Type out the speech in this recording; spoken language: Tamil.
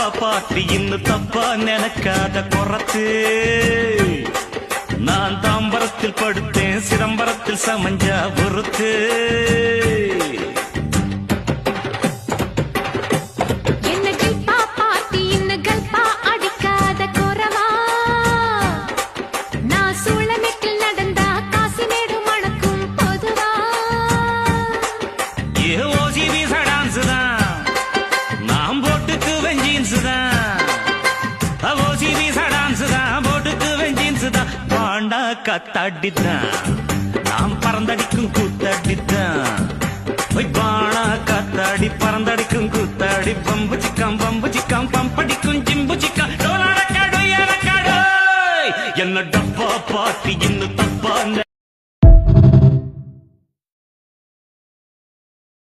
டப்பா பாட்டி இன்னும் தப்பா நினைக்காத குறத்து நான் தாம்பரத்தில் படுத்தேன் சிதம்பரத்தில் சமஞ்சா பொறுத்து காத்தாடித்தான் நாம் பறந்தடிக்கும் கூத்தாடித்தான் பானா காத்தாடி பறந்தடிக்கும் கூத்தாடி பம்பு சிக்காம் பம்படிக்கும் ஜிம்பு சிக்காம் என்ன டப்பா பாட்டி